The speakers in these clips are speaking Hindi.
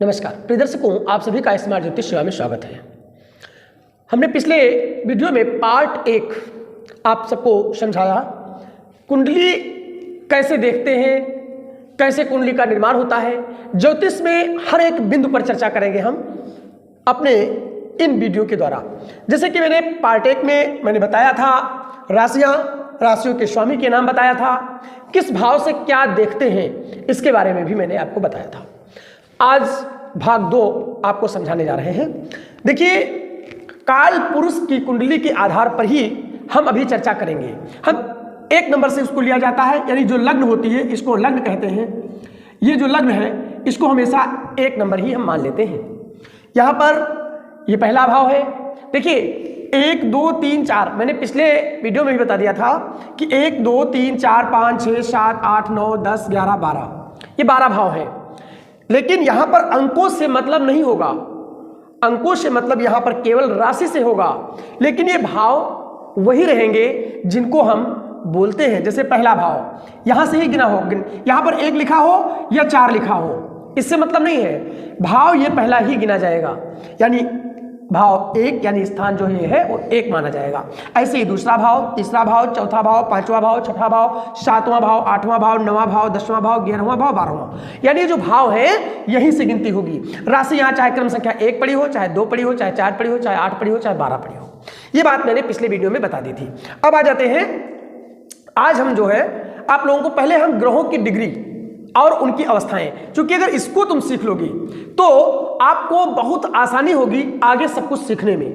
नमस्कार प्रिय दर्शकों, आप सभी का स्मार्ट ज्योतिष सेवा में स्वागत है। हमने पिछले वीडियो में पार्ट 1 आप सबको समझाया कुंडली कैसे देखते हैं, कैसे कुंडली का निर्माण होता है। ज्योतिष में हर एक बिंदु पर चर्चा करेंगे हम अपने इन वीडियो के द्वारा। जैसे कि मैंने पार्ट 1 में मैंने बताया था राशियों के स्वामी के नाम बताया था, किस भाव से क्या देखते हैं इसके बारे में भी मैंने आपको बताया था। आज भाग 2 आपको समझाने जा रहे हैं। देखिए, काल पुरुष की कुंडली के आधार पर ही हम अभी चर्चा करेंगे। हम 1 नंबर से उसको लिया जाता है, यानी जो लग्न होती है इसको लग्न कहते हैं। ये जो लग्न है इसको हमेशा 1 नंबर ही हम मान लेते हैं। यहाँ पर ये पहला भाव है। देखिए 1 2 3 4 मैंने पिछले वीडियो में भी बता दिया था कि 1 2 3 4 5 6 7 8 9 10 11 12 ये 12 भाव है। लेकिन यहां पर अंकों से मतलब नहीं होगा, अंकों से मतलब यहां पर केवल राशि से होगा। लेकिन ये भाव वही रहेंगे जिनको हम बोलते हैं। जैसे पहला भाव यहां से ही गिना हो, यहां पर 1 लिखा हो या 4 लिखा हो, इससे मतलब नहीं है। भाव ये पहला ही गिना जाएगा, यानी भाव 1 यानी स्थान जो ये है वो 1 माना जाएगा। ऐसे ही दूसरा भाव, तीसरा भाव, चौथा भाव, 5वां भाव, छठा भाव, 7वां भाव, 8वां भाव, 9वां भाव, 10वां भाव, 11वां भाव, 12वां, यानी जो भाव है यहीं से गिनती होगी। राशि यहाँ चाहे क्रम संख्या 1 पड़ी हो, चाहे 2 पड़ी हो, चाहे 4 पड़ी हो, चाहे 8 पड़ी हो, चाहे 12 पड़ी हो। ये बात मैंने पिछले वीडियो में बता दी थी। अब आ जाते हैं, आज हम जो है आप लोगों को पहले हम ग्रहों की डिग्री और उनकी अवस्थाएं, क्योंकि अगर इसको तुम सीख लोगी तो आपको बहुत आसानी होगी आगे सब कुछ सीखने में।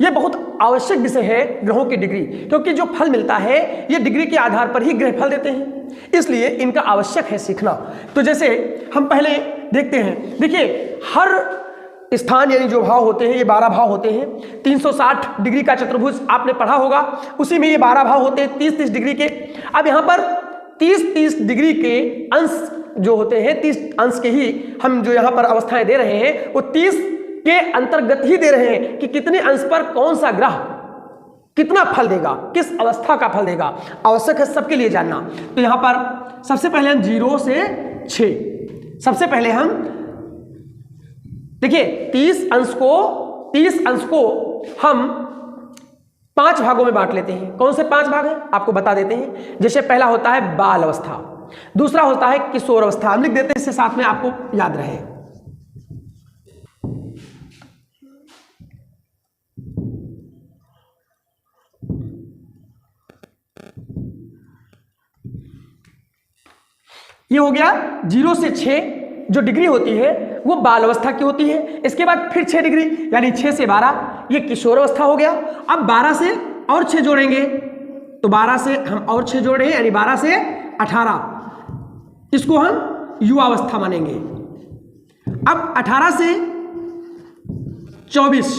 यह बहुत आवश्यक विषय है ग्रहों की डिग्री, क्योंकि जो फल मिलता है ये डिग्री के आधार पर ही ग्रह फल देते हैं, इसलिए इनका आवश्यक है सीखना। तो जैसे हम पहले देखते हैं, देखिए हर स्थान यानी जो भाव होते हैं ये 12 भाव होते हैं। 360 डिग्री का चतुर्भुज आपने पढ़ा होगा, उसी में ये 12 भाव होते हैं 30-30 डिग्री के। अब यहाँ पर 30-30 डिग्री के अंश जो होते हैं, 30 अंश के ही हम जो यहाँ पर अवस्थाएं दे रहे हैं वो 30 के अंतर्गत ही दे रहे हैं कि कितने अंश पर कौन सा ग्रह कितना फल देगा, किस अवस्था का फल देगा। आवश्यक है सबके लिए जानना। तो यहाँ पर सबसे पहले हम 0 से 6, सबसे पहले हम देखिए 30 अंश को हम 5 भागों में बांट लेते हैं। कौन से 5 भाग हैं आपको बता देते हैं। जैसे पहला होता है बाल अवस्था, दूसरा होता है किशोर अवस्था, हम लिख देते हैं इससे साथ में आपको याद रहे। ये हो गया 0 से 6 जो डिग्री होती है वो बाल अवस्था की होती है। इसके बाद फिर 6 डिग्री यानी 6 से 12 ये किशोर अवस्था हो गया। अब 12 से और 6 जोड़ेंगे तो 12 से हम और 6 जोड़े हैं यानी 12 से 18, इसको हम युवा अवस्था मानेंगे। अब 18 से 24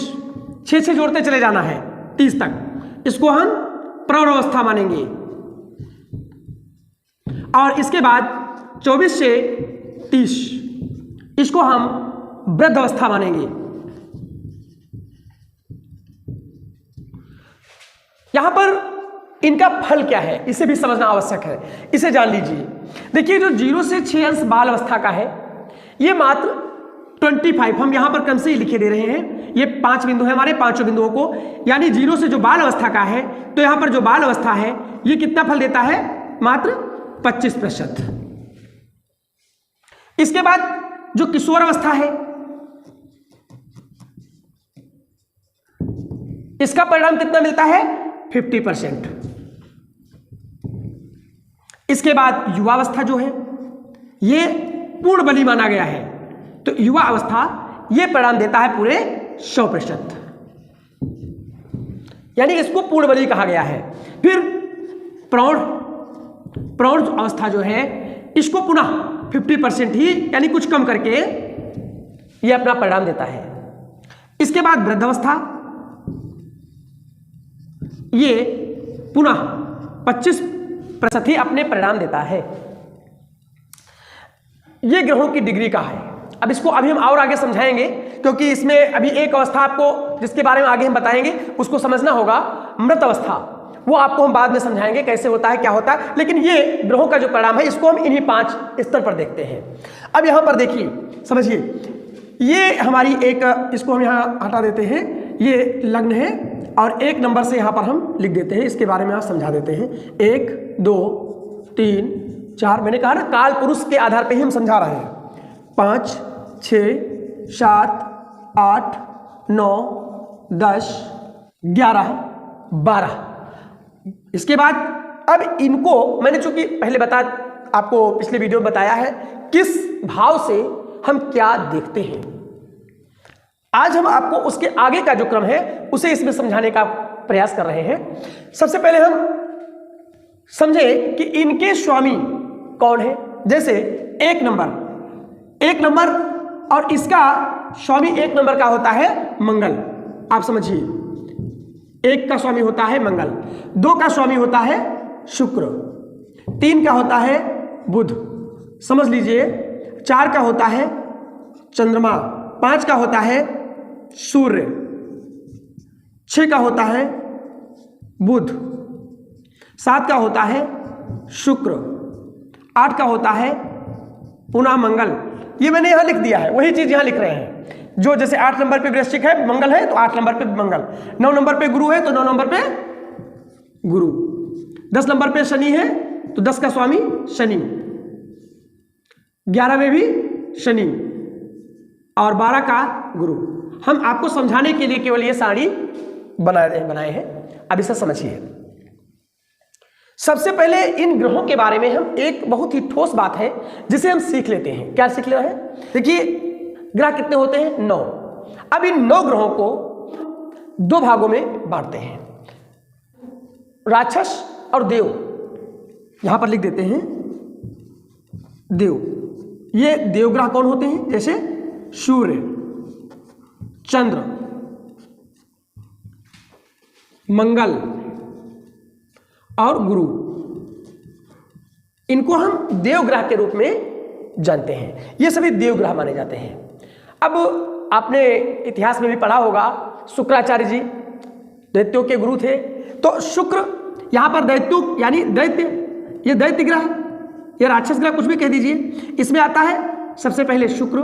6 जोड़ते चले जाना है 30 तक, इसको हम प्रौढ़ अवस्था मानेंगे। और इसके बाद 24 से 30 इसको हम वृद्ध अवस्था मानेंगे। यहां पर इनका फल क्या है इसे भी समझना आवश्यक है, इसे जान लीजिए। देखिए जो 0 से 6 अंश बाल अवस्था का है ये मात्र 25, हम यहां पर क्रम से ही लिखे दे रहे हैं। ये 5 बिंदु है हमारे, 5 बिंदुओं को, यानी 0 से जो बाल अवस्था का है तो यहां पर जो बाल अवस्था है ये कितना फल देता है, मात्र 25%। इसके बाद जो किशोर अवस्था है इसका परिणाम कितना मिलता है, 50%। इसके बाद युवा अवस्था जो है ये पूर्ण बली माना गया है, तो युवा अवस्था ये परिणाम देता है पूरे 100%, यानी इसको पूर्ण बली कहा गया है। फिर प्रौढ़ अवस्था जो है इसको पुनः 50% ही यानी कुछ कम करके ये अपना परिणाम देता है। इसके बाद वृद्ध अवस्था ये पुनः 25% ही अपने परिणाम देता है। ये ग्रहों की डिग्री का है। अब इसको अभी हम और आगे समझाएंगे, क्योंकि इसमें अभी एक अवस्था आपको जिसके बारे में आगे हम बताएंगे उसको समझना होगा, मृत अवस्था, वो आपको हम बाद में समझाएंगे कैसे होता है क्या होता है। लेकिन ये ग्रहों का जो परिणाम है इसको हम इन्हीं 5 स्तर पर देखते हैं। अब यहां पर देखिए, समझिए, ये हमारी एक, इसको हम यहाँ हटा देते हैं, ये लग्न है और 1 नंबर से यहाँ पर हम लिख देते हैं, इसके बारे में आप समझा देते हैं। 1 2 3 4, मैंने कहा ना काल पुरुष के आधार पे ही हम समझा रहे हैं। 5 6 7 8 9 10 11 12। इसके बाद अब इनको मैंने चूंकि पहले आपको पिछले वीडियो में बताया है किस भाव से हम क्या देखते हैं। आज हम आपको उसके आगे का जो क्रम है उसे इसमें समझाने का प्रयास कर रहे हैं। सबसे पहले हम समझे कि इनके स्वामी कौन है। जैसे 1 नंबर और इसका स्वामी 1 नंबर का होता है मंगल। आप समझिए, 1 का स्वामी होता है मंगल, 2 का स्वामी होता है शुक्र, 3 का होता है बुध, समझ लीजिए, 4 का होता है चंद्रमा, 5 का होता है सूर्य, 6 का होता है बुध, 7 का होता है शुक्र, 8 का होता है पुनः मंगल। ये मैंने यहां लिख दिया है, वही चीज यहां लिख रहे हैं। जो जैसे 8 नंबर पे वृश्चिक है, मंगल है तो 8 नंबर पे मंगल, 9 नंबर पे गुरु है तो 9 नंबर पे गुरु, 10 नंबर पे शनि है तो 10 का स्वामी शनि, 11 में भी शनि और 12 का गुरु। हम आपको समझाने के लिए केवल ये सारी बनाए हैं। अब इसे समझिए। सबसे पहले इन ग्रहों के बारे में हम एक बहुत ही ठोस बात है जिसे हम सीख लेते हैं। क्या सीख रहे हैं? देखिए, ग्रह कितने होते हैं? 9। अब इन 9 ग्रहों को 2 भागों में बांटते हैं, राक्षस और देव। यहां पर लिख देते हैं देव। ये देवग्रह कौन होते हैं? जैसे सूर्य, चंद्र, मंगल और गुरु। इनको हम देवग्रह के रूप में जानते हैं। ये सभी देवग्रह माने जाते हैं। अब आपने इतिहास में भी पढ़ा होगा, शुक्राचार्य जी दैत्यों के गुरु थे। तो शुक्र यहां पर दैत्यों यानी दैत्य, ये दैत्य ग्रह, ये राक्षस ग्रह, कुछ भी कह दीजिए, इसमें आता है सबसे पहले शुक्र।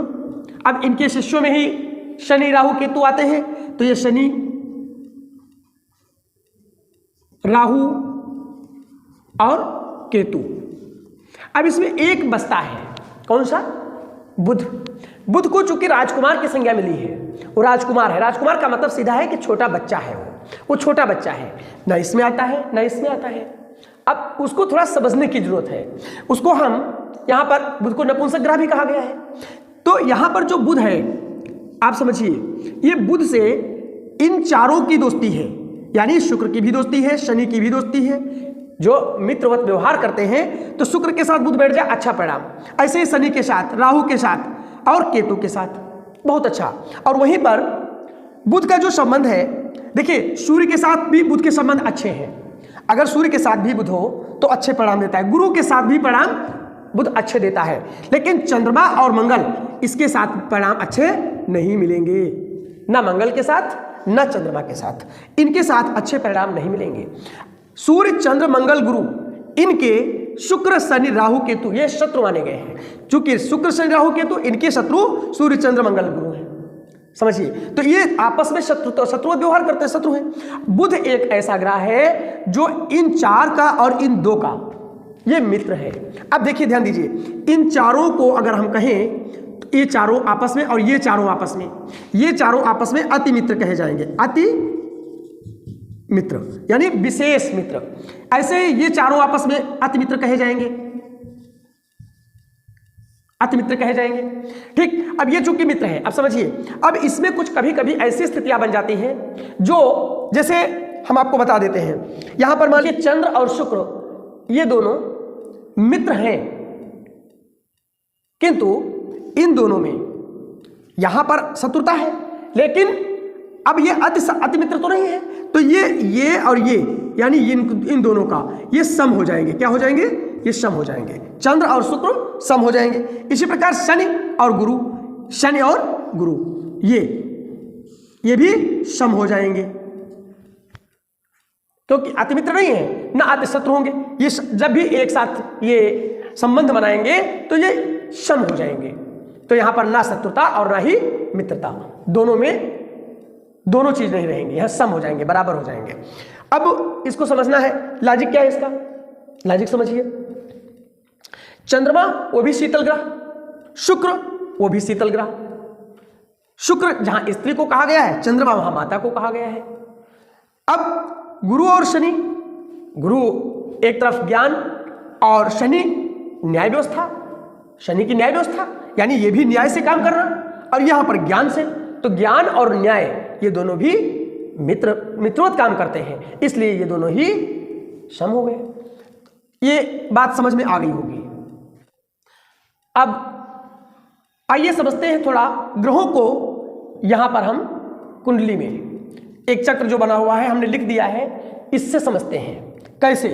अब इनके शिष्यों में ही शनि, राहु, केतु आते हैं। तो ये शनि, राहु और केतु। अब इसमें एक बसता है, कौन सा? बुध। बुध को चूंकि राजकुमार की संज्ञा मिली है, वो राजकुमार है। राजकुमार का मतलब सीधा है कि छोटा बच्चा है, वो छोटा बच्चा है, ना इसमें आता है ना इसमें आता है। अब उसको थोड़ा समझने की जरूरत है। उसको हम यहां पर बुध को नपुंसक ग्रह भी कहा गया है। तो यहां पर जो बुध है, आप समझिए, ये बुध से इन चारों की दोस्ती है, यानी शुक्र की भी दोस्ती है, शनि की भी दोस्ती है। जो मित्रवत व्यवहार करते हैं तो शुक्र के साथ बुध बैठ जाए, अच्छा परिणाम। ऐसे ही शनि के साथ, राहु के साथ और केतु के साथ, बहुत अच्छा। और वहीं पर बुध का जो संबंध है, देखिए सूर्य के साथ भी बुध के संबंध अच्छे हैं। अगर सूर्य के साथ भी बुध हो तो अच्छे परिणाम देता है। गुरु के साथ भी परिणाम बुध अच्छे देता है। लेकिन चंद्रमा और मंगल, इसके साथ परिणाम अच्छे नहीं मिलेंगे। ना मंगल के साथ ना चंद्रमा के साथ, इनके साथ अच्छे परिणाम नहीं मिलेंगे। सूर्य, चंद्र, मंगल, गुरु, इनके शुक्र, शनि, राहु, केतु ये शत्रु माने गए हैं। चूंकि शुक्र, शनि, राहु, केतु इनके शत्रु सूर्य, चंद्र, मंगल, गुरु हैं। समझिए, तो ये आपस में शत्रु व्यवहार करते हैं, शत्रु हैं। बुध एक ऐसा ग्रह है जो इन 4 का और इन 2 का ये मित्र है। अब देखिए, ध्यान दीजिए, इन चारों को अगर हम कहें तो ये चारों आपस में और ये चारों आपस में, ये चारों आपस में अति मित्र कहे जाएंगे। अति मित्र यानी विशेष मित्र। ऐसे ये चारों आपस में अति मित्र कहे जाएंगे, अति मित्र कहे जाएंगे। ठीक, अब ये चूंकि मित्र है, अब समझिए, अब इसमें कुछ कभी कभी ऐसी स्थितियां बन जाती हैं जो, जैसे हम आपको बता देते हैं, यहां पर मान लीजिए चंद्र और शुक्र ये दोनों मित्र हैं, किंतु इन दोनों में यहां पर शत्रुता है। लेकिन अब ये अति मित्र तो नहीं है, तो ये और ये यानी इन दोनों का ये सम हो जाएंगे। क्या हो जाएंगे? ये सम हो जाएंगे। चंद्र और शुक्र सम हो जाएंगे। इसी प्रकार शनि और गुरु, शनि और गुरु ये भी सम हो जाएंगे, क्योंकि अति मित्र नहीं है ना अति शत्रु होंगे। ये जब भी एक साथ ये संबंध बनाएंगे तो ये सम हो जाएंगे। तो यहां पर ना शत्रुता और ना ही मित्रता, दोनों में दोनों चीज नहीं रहेंगी, यहां सम हो जाएंगे, बराबर हो जाएंगे। अब इसको समझना है, लॉजिक क्या है इसका, लॉजिक समझिए। चंद्रमा वो भी शीतल ग्रह, शुक्र वो भी शीतल ग्रह। शुक्र जहां स्त्री को कहा गया है, चंद्रमा वहां माता को कहा गया है। अब गुरु और शनि, गुरु एक तरफ ज्ञान और शनि न्याय व्यवस्था, शनि की न्याय व्यवस्था यानी ये भी न्याय से काम करना, और यहां पर ज्ञान से, तो ज्ञान और न्याय ये दोनों भी मित्रवत काम करते हैं, इसलिए ये दोनों ही सम हो गए। ये बात समझ में आ गई होगी। अब आइए समझते हैं थोड़ा ग्रहों को। यहां पर हम कुंडली में एक चक्र जो बना हुआ है हमने लिख दिया है, इससे समझते हैं कैसे।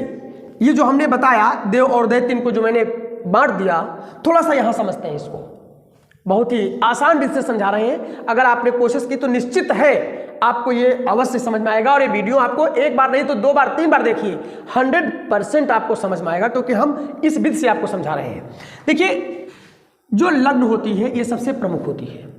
ये जो हमने बताया देव और दैत्य, इनको जो मैंने बांट दिया, थोड़ा सा यहां समझते हैं इसको। बहुत ही आसान रीत से समझा रहे हैं, अगर आपने कोशिश की तो निश्चित है आपको ये अवश्य समझ में आएगा। और ये वीडियो आपको एक बार नहीं तो 2 बार 3 बार देखिए, 100% आपको समझ में आएगा, क्योंकि हम इस विधि से आपको समझा रहे हैं। देखिए जो लग्न होती है ये सबसे प्रमुख होती है।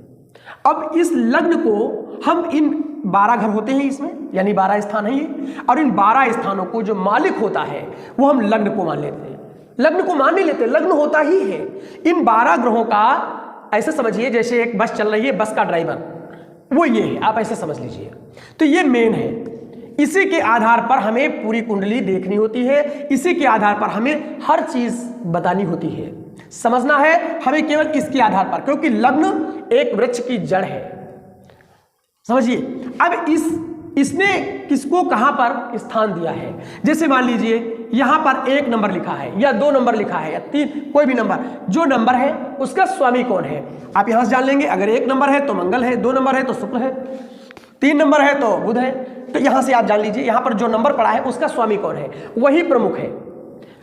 अब इस लग्न को हम इन 12 घर होते हैं इसमें, यानी 12 स्थान है ये, और इन 12 स्थानों को जो मालिक होता है वो हम लग्न को मान लेते हैं। लग्न को मान नहीं लेते, लग्न होता ही है। इन 12 ग्रहों का ऐसे समझिए जैसे एक बस चल रही है, बस का ड्राइवर वो ये है, आप ऐसे समझ लीजिए। तो ये मेन है, इसी के आधार पर हमें पूरी कुंडली देखनी होती है, इसी के आधार पर हमें हर चीज बतानी होती है, समझना है हमें केवल इसके आधार पर, क्योंकि लग्न एक वृक्ष की जड़ है, समझिए। अब इसने किसको कहां पर स्थान दिया है, जैसे मान लीजिए यहां पर 1 नंबर लिखा है या 2 नंबर लिखा है या 3, कोई भी नंबर, जो नंबर है उसका स्वामी कौन है आप यहां से जान लेंगे। अगर 1 नंबर है तो मंगल है, 2 नंबर है तो शुक्र है, 3 नंबर है तो बुध है। तो यहां से आप जान लीजिए यहां पर जो नंबर पड़ा है उसका स्वामी कौन है, वही प्रमुख है।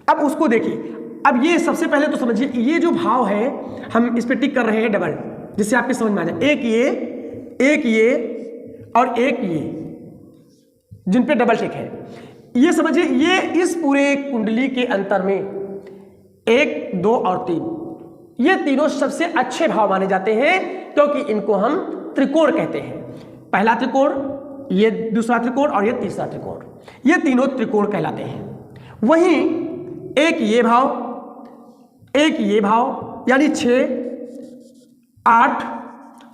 अब उसको देखिए। अब ये सबसे पहले तो समझिए, ये जो भाव है हम इस पे टिक कर रहे हैं डबल, जिससे आपके समझ में आ जाए। एक ये और एक ये, जिन पे डबल टिक है, ये समझिए ये इस पूरे कुंडली के अंतर में 1, 2 और 3, ये तीनों सबसे अच्छे भाव माने जाते हैं, क्योंकि इनको हम त्रिकोण कहते हैं। पहला त्रिकोण, ये दूसरा त्रिकोण और ये तीसरा त्रिकोण, ये तीनों त्रिकोण कहलाते हैं। वहीं एक ये भाव, एक ये भाव, यानी 6, 8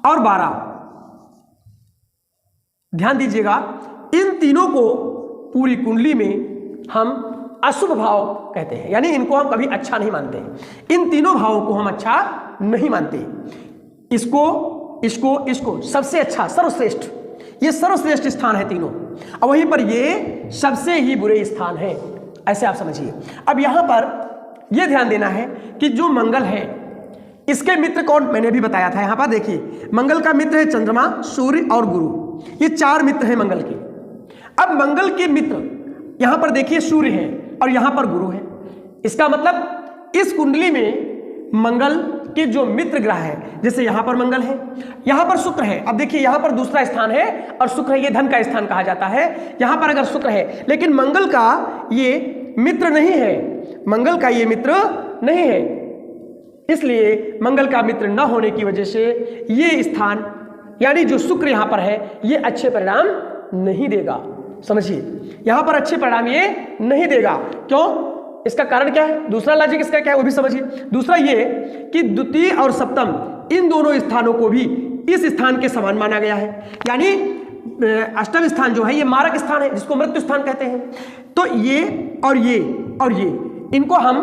और 12, ध्यान दीजिएगा, इन तीनों को पूरी कुंडली में हम अशुभ भाव कहते हैं, यानी इनको हम कभी अच्छा नहीं मानते। इन तीनों भावों को हम अच्छा नहीं मानते। इसको, इसको, इसको सबसे अच्छा, सर्वश्रेष्ठ, ये सर्वश्रेष्ठ स्थान है तीनों, और वहीं पर ये सबसे ही बुरे स्थान है, ऐसे आप समझिए। अब यहां पर यह ध्यान देना है कि जो मंगल है इसके मित्र कौन, मैंने भी बताया था। यहां पर देखिए मंगल का मित्र है चंद्रमा, सूर्य और गुरु, ये 4 मित्र हैं मंगल के। अब मंगल के मित्र यहां पर देखिए सूर्य है और यहां पर गुरु है। इसका मतलब इस कुंडली में मंगल के जो मित्र ग्रह है, जैसे यहां पर मंगल है, यहां पर शुक्र है। अब देखिए यहां पर दूसरा स्थान है और शुक्र है, ये धन का स्थान कहा जाता है। यहां पर अगर शुक्र है, लेकिन मंगल का ये मित्र नहीं है, मंगल का ये मित्र नहीं है, इसलिए मंगल का मित्र न होने की वजह से ये स्थान, यानी जो शुक्र यहां पर है, ये अच्छे परिणाम नहीं देगा। समझिए यहां पर अच्छे परिणाम ये नहीं देगा। क्यों? इसका कारण क्या है? दूसरा लॉजिक इसका क्या है वो भी समझिए। दूसरा ये कि द्वितीय और सप्तम इन दोनों स्थानों को भी इस स्थान के समान माना गया है, यानी अष्टम स्थान जो है ये मारक स्थान है, जिसको मृत्यु स्थान कहते हैं। तो ये और ये और ये, इनको हम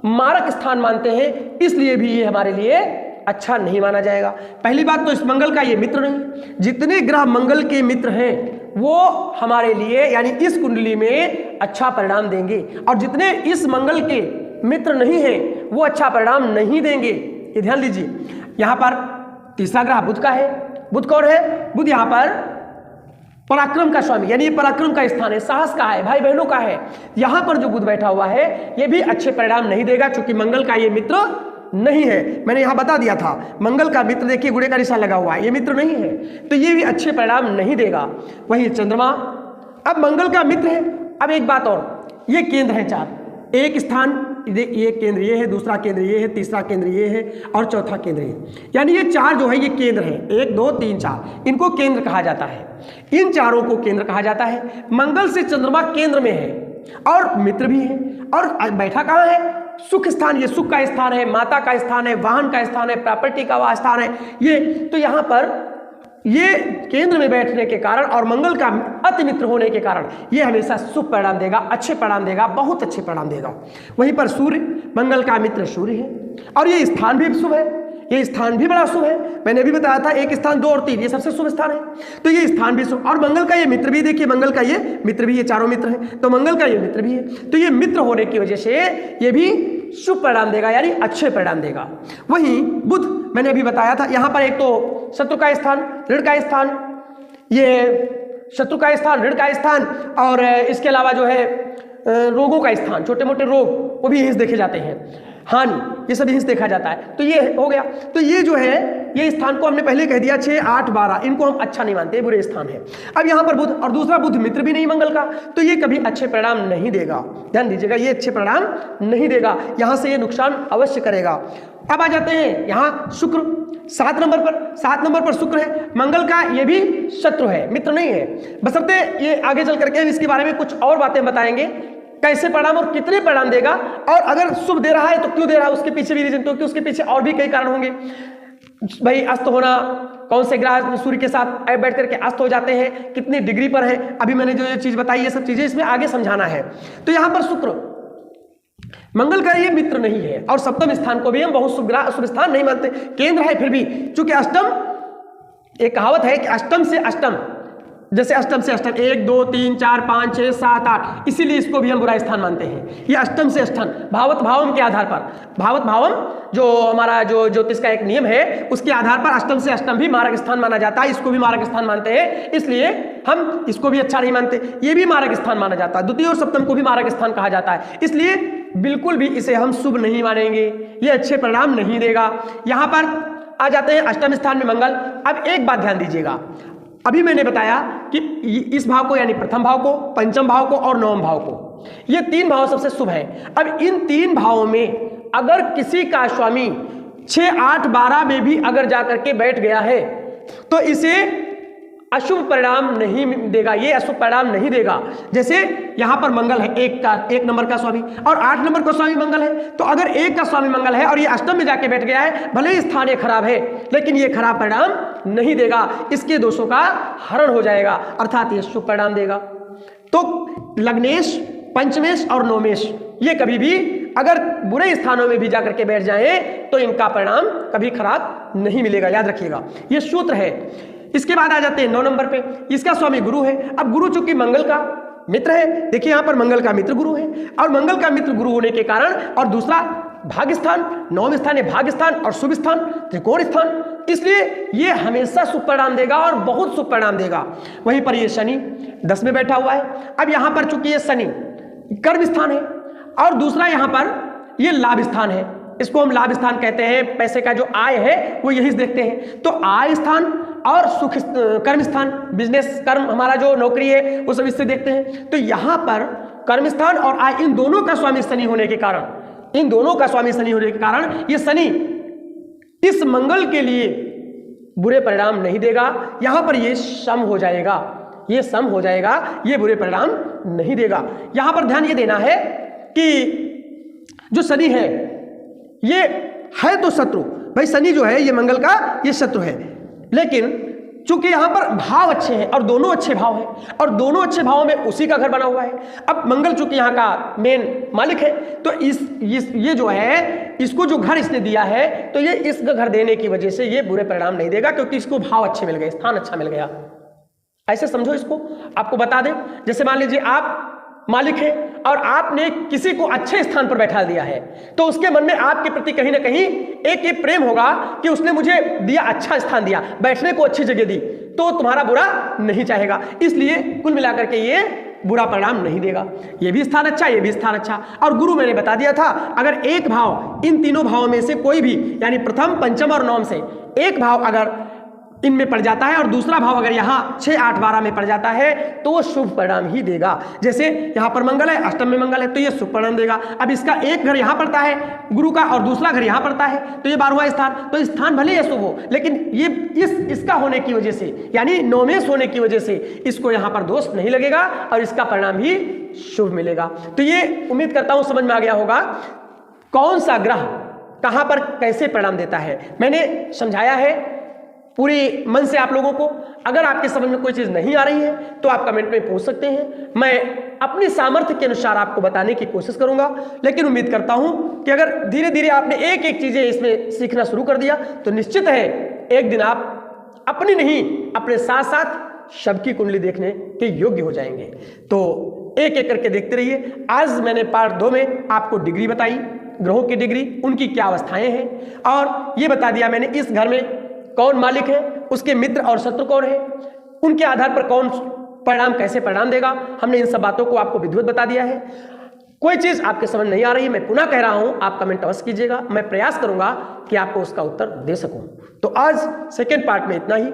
मारक स्थान मानते हैं, इसलिए भी ये हमारे लिए अच्छा नहीं माना जाएगा। पहली बात तो इस मंगल का ये मित्र नहीं, जितने ग्रह मंगल के मित्र हैं वो हमारे लिए यानी इस कुंडली में अच्छा परिणाम देंगे, और जितने इस मंगल के मित्र नहीं हैं वो अच्छा परिणाम नहीं देंगे। ये ध्यान दीजिए। यहां पर तीसरा ग्रह बुध का है। बुध कौन है? बुध यहां पर पराक्रम का स्वामी, यानी ये पराक्रम का स्थान है, साहस का है, भाई बहनों का है। यहां पर जो बुध बैठा हुआ है ये भी अच्छे परिणाम नहीं देगा, क्योंकि मंगल का ये मित्र नहीं है। मैंने यहां बता दिया था, मंगल का मित्र देखिए गुड़े का निशान लगा हुआ है, ये मित्र नहीं है, तो ये भी अच्छे परिणाम नहीं देगा। वही चंद्रमा अब मंगल का मित्र है। अब एक बात और, ये केंद्र है 4, एक स्थान ये केंद्र ये है, दूसरा केंद्र ये है, तीसरा केंद्र ये है और चौथा केंद्र ये, यानी ये 4 जो है ये केंद्र है, 1 2 3 4, इनको केंद्र कहा जाता है। इन चारों को केंद्र कहा जाता है। मंगल से चंद्रमा केंद्र में है और मित्र भी है, और बैठा कहाँ है? सुख स्थान, ये सुख का स्थान है, माता का स्थान है, वाहन का स्थान है, प्रॉपर्टी का स्थान है ये। तो यहाँ पर ये केंद्र में बैठने के कारण और मंगल का अति मित्र होने के कारण ये हमेशा शुभ परिणाम देगा, अच्छे परिणाम देगा, बहुत अच्छे परिणाम देगा। वहीं पर सूर्य, मंगल का मित्र सूर्य है और ये स्थान भी शुभ है, ये स्थान भी बड़ा शुभ है। मैंने भी बताया था एक स्थान 2 और 3 ये सबसे शुभ स्थान है, तो ये स्थान भी शुभ। और मंगल का ये मित्र भी, देखिए मंगल का ये मित्र भी, ये चारों मित्र हैं, तो मंगल का ये मित्र भी है, तो ये मित्र होने की वजह से ये भी शुभ परिणाम देगा, यानी अच्छे परिणाम देगा। वहीं बुध, मैंने अभी बताया था, यहाँ पर एक तो शत्रु का स्थान, ऋण का स्थान, ये शत्रु का स्थान, ऋण का स्थान, और इसके अलावा जो है रोगों का स्थान, छोटे मोटे रोग वो भी यहीं देखे जाते हैं, हानि, ये सब यहीं देखा जाता है। तो ये हो गया। तो ये जो है ये स्थान को हमने पहले कह दिया 6 8 12, इनको हम अच्छा नहीं मानते, बुरे स्थान है। अब यहाँ पर बुध, और दूसरा बुध मित्र भी नहीं मंगल का, तो ये कभी अच्छे परिणाम नहीं देगा। ध्यान दीजिएगा, ये अच्छे परिणाम नहीं देगा, यहाँ से ये नुकसान अवश्य करेगा। अब आ जाते हैं यहाँ शुक्र, 7 नंबर पर, 7 नंबर पर शुक्र है। मंगल का ये भी शत्रु है, मित्र नहीं है। बशर्ते ये आगे चल करके इसके बारे में कुछ और बातें बताएंगे, कैसे परिणाम और कितने परिणाम देगा, और अगर शुभ दे रहा है तो क्यों दे रहा है, उसके पीछे भी रीजन, क्योंकि उसके पीछे और भी कई कारण होंगे। भाई अस्त होना, कौन से ग्रह सूर्य के साथ बैठ करके अस्त हो जाते हैं, कितनी डिग्री पर है, अभी मैंने जो ये चीज बताई, ये सब चीजें इसमें आगे समझाना है। तो यहाँ पर शुक्र, मंगल का ये मित्र नहीं है, और सप्तम स्थान को भी हम बहुत शुभ स्थान नहीं मानते, केंद्र है फिर भी, चूंकि अष्टम, एक कहावत है कि अष्टम से अष्टम, जैसे अष्टम से अष्टम 1 2 3 4 5 6 7 8, इसीलिए इसको भी हम बुरा स्थान मानते हैं। ये अष्टम से अष्टम, भावत भावम के आधार पर, भावत भावम जो हमारा जो ज्योतिष का एक नियम है, उसके आधार पर अष्टम से अष्टम भी मारक स्थान माना जाता है, इसको भी मारक स्थान मानते हैं, इसलिए हम इसको भी अच्छा नहीं मानते। ये भी मारक स्थान माना जाता है, द्वितीय और सप्तम को भी मारक स्थान कहा जाता है, इसलिए बिल्कुल भी इसे हम शुभ नहीं मानेंगे, ये अच्छे परिणाम नहीं देगा। यहाँ पर आ जाते हैं अष्टम स्थान में मंगल। अब एक बात ध्यान दीजिएगा, अभी मैंने बताया कि इस भाव को, यानी प्रथम भाव को, पंचम भाव को और नवम भाव को, ये 3 भाव सबसे शुभ हैं। अब इन 3 भावों में अगर किसी का स्वामी 6 8 12 में भी अगर जाकर के बैठ गया है तो इसे अशुभ परिणाम नहीं देगा, ये अशुभ परिणाम नहीं देगा। जैसे यहाँ पर मंगल है, एक नंबर का स्वामी, और 8 नंबर का स्वामी मंगल है, तो अगर 1 का स्वामी मंगल है और ये अष्टम में जाके बैठ गया है, भले ही स्थान ये खराब है, लेकिन ये खराब परिणाम नहीं देगा, इसके दोषों का हरण हो जाएगा, अर्थात ये शुभ परिणाम देगा। तो लग्नेश, पंचमेश और नवमेश ये कभी भी अगर बुरे स्थानों में भी जाकर के बैठ जाए तो इनका परिणाम कभी खराब नहीं मिलेगा, याद रखिएगा, ये सूत्र है। इसके बाद आ जाते हैं 9 नंबर पे, इसका स्वामी गुरु है। अब गुरु चूंकि मंगल का मित्र है, देखिए यहाँ पर मंगल का मित्र गुरु है, और मंगल का मित्र गुरु होने के कारण, और दूसरा भाग्य स्थान, 9वां स्थान है भाग्य स्थान, और शुभ स्थान त्रिकोण स्थान, इसलिए ये हमेशा शुभ परिणाम देगा और बहुत शुभ परिणाम देगा। वहीं पर ये शनि 10 में बैठा हुआ है। अब यहाँ पर चूंकि ये शनि कर्म स्थान है, और दूसरा यहाँ पर ये लाभ स्थान है, इसको हम लाभ स्थान कहते हैं, पैसे का जो आय है वो यही देखते हैं। तो आय स्थान और सुख, कर्म स्थान, बिजनेस, कर्म, हमारा जो नौकरी है वो सब इससे देखते हैं। तो यहाँ पर कर्म स्थान और आय, इन दोनों का स्वामी शनि होने के कारण, इन दोनों का स्वामी शनि होने के कारण ये शनि इस मंगल के लिए बुरे परिणाम नहीं देगा। यहाँ पर ये सम हो जाएगा, ये सम हो जाएगा, ये बुरे परिणाम नहीं देगा। यहाँ पर ध्यान ये देना है कि जो शनि है ये है तो शत्रु, भाई शनि जो है ये मंगल का ये शत्रु है, लेकिन चूंकि यहां पर भाव अच्छे हैं और दोनों अच्छे भाव हैं, और दोनों अच्छे भावों में उसी का घर बना हुआ है। अब मंगल चूंकि यहाँ का मेन मालिक है, तो ये जो है इसको जो घर इसने दिया है, तो ये इस घर देने की वजह से ये बुरे परिणाम नहीं देगा, क्योंकि इसको भाव अच्छे मिल गए, स्थान अच्छा मिल गया। ऐसे समझो इसको। आपको बता दें, जैसे मान लीजिए आप मालिक है और आपने किसी को अच्छे स्थान पर बैठा दिया है, तो उसके मन में आपके प्रति कहीं ना कहीं एक ये प्रेम होगा कि उसने मुझे दिया, अच्छा स्थान दिया, बैठने को अच्छी जगह दी, तो तुम्हारा बुरा नहीं चाहेगा। इसलिए कुल मिलाकर के ये बुरा परिणाम नहीं देगा। ये भी स्थान अच्छा, ये भी स्थान अच्छा। और गुरु मैंने बता दिया था, अगर एक भाव इन तीनों भावों में से कोई भी, यानी प्रथम, पंचम और नवम से एक भाव अगर इनमें पड़ जाता है और दूसरा भाव अगर यहाँ 6, 8, 12 में पड़ जाता है तो वो शुभ परिणाम ही देगा। जैसे यहाँ पर मंगल है, अष्टम में मंगल है तो ये शुभ परिणाम देगा। अब इसका एक घर यहाँ पड़ता है गुरु का और दूसरा घर यहाँ पड़ता है तो ये 12वां स्थान, तो स्थान भले ही शुभ हो लेकिन ये इसका होने की वजह से यानी नौमेश होने की वजह से इसको यहाँ पर दोष नहीं लगेगा और इसका परिणाम भी शुभ मिलेगा। तो ये उम्मीद करता हूँ समझ में आ गया होगा कौन सा ग्रह कहाँ पर कैसे परिणाम देता है। मैंने समझाया है पूरी मन से आप लोगों को। अगर आपके समझ में कोई चीज़ नहीं आ रही है तो आप कमेंट में पूछ सकते हैं, मैं अपनी सामर्थ्य के अनुसार आपको बताने की कोशिश करूंगा। लेकिन उम्मीद करता हूं कि अगर धीरे धीरे आपने एक एक चीज़ें इसमें सीखना शुरू कर दिया तो निश्चित है एक दिन आप अपनी नहीं अपने साथ साथ सबकी कुंडली देखने के योग्य हो जाएंगे। तो एक एक करके देखते रहिए। आज मैंने पार्ट 2 में आपको डिग्री बताई, ग्रहों की डिग्री, उनकी क्या अवस्थाएं हैं और ये बता दिया मैंने इस घर में कौन मालिक है, उसके मित्र और शत्रु कौन है, उनके आधार पर कौन परिणाम कैसे परिणाम देगा। हमने इन सब बातों को आपको विधिवत बता दिया है। कोई चीज़ आपके समझ नहीं आ रही है मैं पुनः कह रहा हूं आप कमेंट अवश्य कीजिएगा, मैं प्रयास करूंगा कि आपको उसका उत्तर दे सकूं। तो आज सेकेंड पार्ट में इतना ही।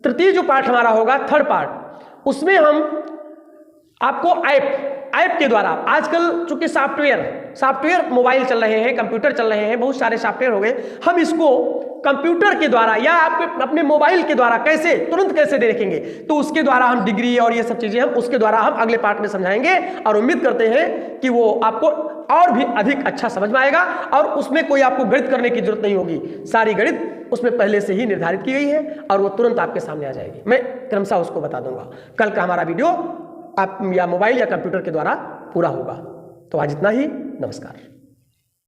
तृतीय जो पार्ट हमारा होगा, थर्ड पार्ट, उसमें हम आपको ऐप के द्वारा, आजकल चूंकि सॉफ्टवेयर मोबाइल चल रहे हैं, कंप्यूटर चल रहे हैं, बहुत सारे सॉफ्टवेयर हो गए, हम इसको कंप्यूटर के द्वारा या आपके अपने मोबाइल के द्वारा तुरंत कैसे देखेंगे, तो उसके द्वारा हम डिग्री और ये सब चीजें हम उसके द्वारा हम अगले पार्ट में समझाएंगे और उम्मीद करते हैं कि वो आपको और भी अधिक अच्छा समझ में आएगा और उसमें कोई आपको गणित करने की जरूरत नहीं होगी। सारी गणित उसमें पहले से ही निर्धारित की गई है और वो तुरंत आपके सामने आ जाएगी। मैं क्रमशः उसको बता दूंगा। कल का हमारा वीडियो आप या मोबाइल या कंप्यूटर के द्वारा पूरा होगा। तो आज इतना ही, नमस्कार।